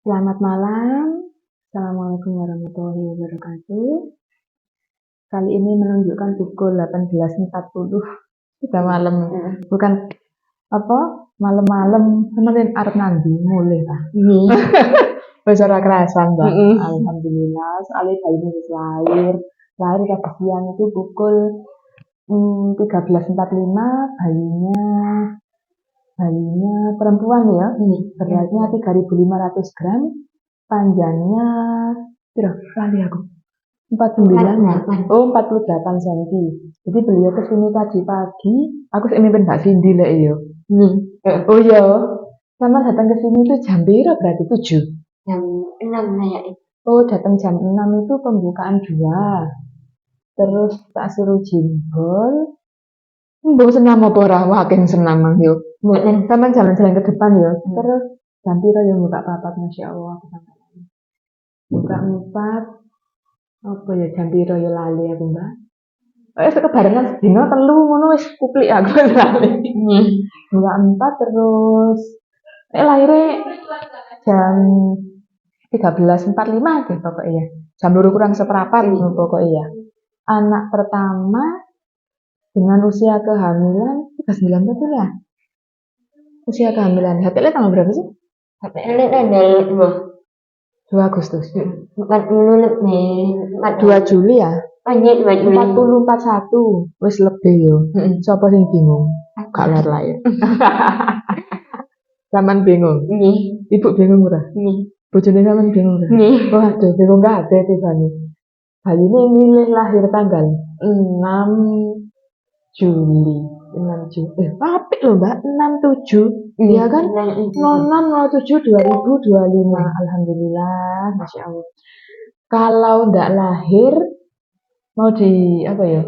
Selamat malam. Assalamualaikum warahmatullahi wabarakatuh. Kali ini menunjukkan pukul 18.40. Sudah malam. Bukan apa? Malam-malam kemarin arep nandi mulai lah. Wis ora kerasan, Mbak. Alhamdulillah, soalnya bayi ini wis lahir. Lahir tadi siang itu pukul 13.45. Bayinya perempuan ya. Beratnya 3.500 gram. Panjangnya kali aku 49 ya. Oh, 48 cm. Jadi beliau kesini tadi pagi. Aku mimpin Mbak Cindy lah iyo. Oh iya. Sama datang ke sini tuh jam berapa berarti 7? Jam 6 ya. Oh, datang jam 6 itu pembukaan 2. Terus tak suruh jimbol. Mbok senam apa ora? Waking senam mang yo. Sama jalan-jalan ke depan yo. Terus jam piro yo buka papat, Masya Allah. Buka 4. Apa ya jam piro yo lali aku, Mbak. Wis kebarengan dino 3 ngono wis kuplik aku lali. Buka 4 terus lahirnya jam 13.45 deh pokoknya. Jam 2 kurang seperempat pokoknya ya. Anak pertama dengan usia kehamilan 39 betul ya? Usia kehamilan. HPL tanggal berapa sih? HPL tanggal 2 Agustus. 40 nih. 2 Juli ya? Oh iya 2 Juli. 40 41. Wis lebih yo. Sopo sing bingung? Gak lahir. Saman bingung. Ibu bingung ora? Bojone sampean bingung ora? Waduh, bingung gak ada tibane. Kali ini milih lahir tanggal 6 Juli. 6 Juli. Apik loh, Mbak. 67. Iya kan? 06/07/2025. Alhamdulillah, Masya Allah. Kalau ndak lahir mau di apa ya?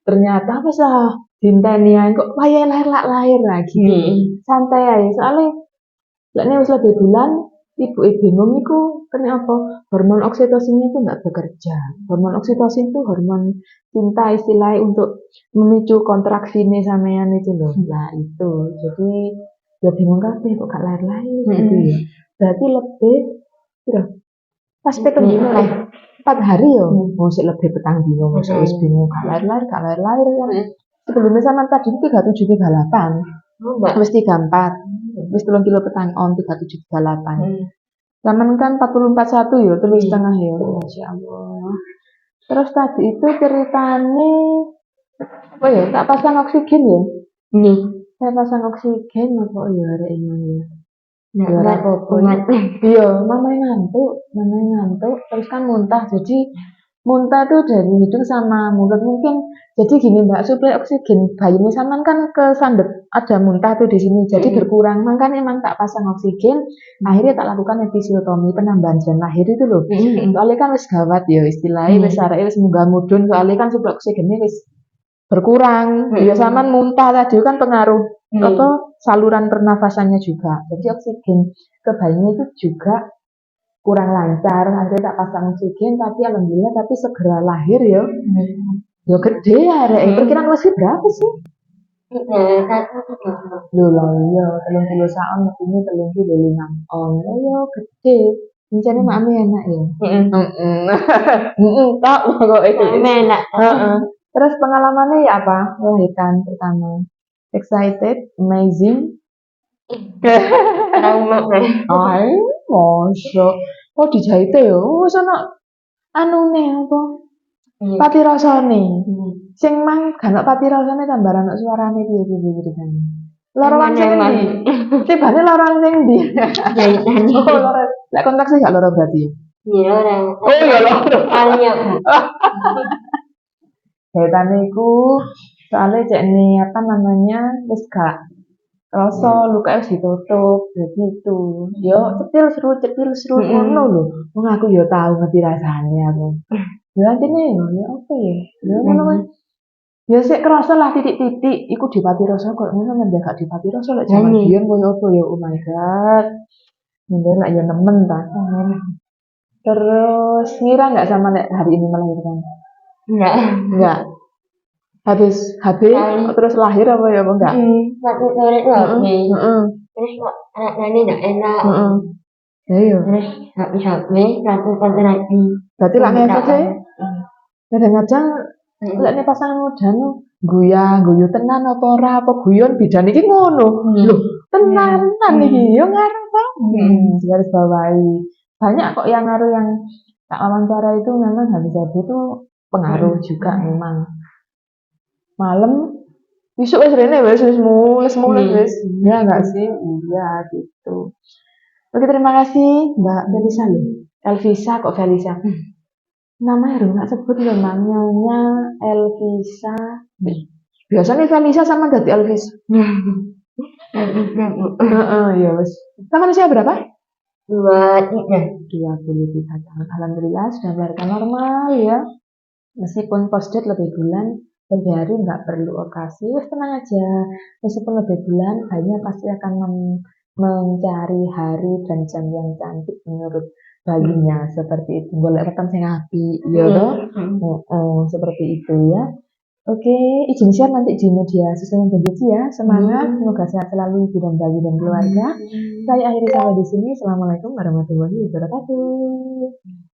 Ternyata apa sah? Dinteni ae kok wayahe lahir lagi. Santai aja. Soalnya lek wis lebih bulan ibu bingung iku kena apa? Hormon oksitosin itu nggak bekerja. Hormon oksitosin itu hormon cinta istilahnya untuk memicu kontraksi ini sampean itu loh. Nah itu. Jadi ya bingung kabeh kok gak lahir gitu ya. Berarti lebih pas petang dino 4 hari ya. Masih lebih petang dino, masih wis bingung gak lahir kan. Sebelumnya sama tadi 37 38. Wis 34. Wis 3 kilo petang on 37 38. Zaman kan 44 1 ya, 3,5 ya. Masya Allah. Terus tadi itu ceritane apa ya? Tak pasang oksigen ya. Saya pasang oksigen apa ya hari ini ya. Iya, mamanya ngantuk, terus kan muntah. Jadi muntah tuh dari hidung sama mulut mungkin. Jadi gini Mbak, suplai oksigen bayi misalkan kan kesandet ada muntah tuh di sini, jadi berkurang. Makanya emang tak pasang oksigen. Akhirnya tak lakukan episiotomi, penambahan jalan lahir itu loh. Soalnya kan wis gawat ya istilahnya, wis arek wis munggah mudun. Soalnya kan suplai oksigennya wis berkurang. Ya sama muntah tadi kan pengaruh apa saluran pernafasannya juga. Jadi oksigen ke bayinya itu juga kurang lancar. Akhirnya tak pasang oksigen, tapi alhamdulillah tapi segera lahir ya. Ya gede ya, perkiraan masih berapa sih? Loh lah iya, 30 saat ini 35 on. Ya gede. Rencana mami enak ya. Tak pokoknya enak. Terus pengalamannya ya apa? Melahirkan pertama. Excited, amazing. Ay, mosok. Oh dijahit ya. Oh sono anune apa? Pati rasane. Sing mang gak ono pati rasane tambah ono suarane piye ceritane. Loro sing ndi? Tibane loro sing ndi? Jahitan. Oh loro. Lek kontraksi gak loro berarti. Iya loro. Oh iya loro. Ayo. Jahitane iku soalnya cekne apa namanya wis gak rasa luka wis ditutup jadi itu yo cetil seru ngono lho wong aku yo tahu ngerti rasanya aku yo antine yo apa ya yo ngono ya sik kerasa lah titik-titik iku dipati rasa kok ngono men gak dipati rasa lek jaman biyen koyo apa ya oh my god mending lek yo nemen ta terus ngira nggak sama lek hari ini melahirkan enggak habis terus lahir apa ya enggak? Terus kok anak-anak nggak enak. Heeh. Ya iya. Terus habis-habis lakukan terapi. Berarti lah ngefek sih. Kadang-kadang lek nek pasangan muda nu guyu tenan apa ora apa guyon bidan iki ngono. Lho, tenanan iki yo ngarep to. Garis bawahi. Banyak kok yang ngaruh yang tak wawancara itu memang habis-habis itu pengaruh juga memang. Malam besok wis rene wis mules wis. Ya enggak sih? Iya gitu. Oke, terima kasih Mbak Felisa loh. Elvisa kok Felisa. Namanya harus nggak sebut loh namanya Elvisa. Biasanya Felisa sama dari Elvis. Ya wes. Sama usia berapa? 23. 23 tahun. Alhamdulillah sudah melahirkan normal ya. Meskipun post-date lebih bulan, lebih hari nggak perlu operasi. Wes tenang aja. Meskipun lebih bulan, bayinya pasti akan mencari hari dan jam yang cantik menurut baginya seperti itu. Boleh rekam sing api, ya toh? Seperti itu ya. Oke, izin share nanti di media sosial berikutnya ya. Semangat, semoga sehat selalu ibu dan bayi dan keluarga. Saya akhiri sampai di sini. Assalamualaikum warahmatullahi wabarakatuh.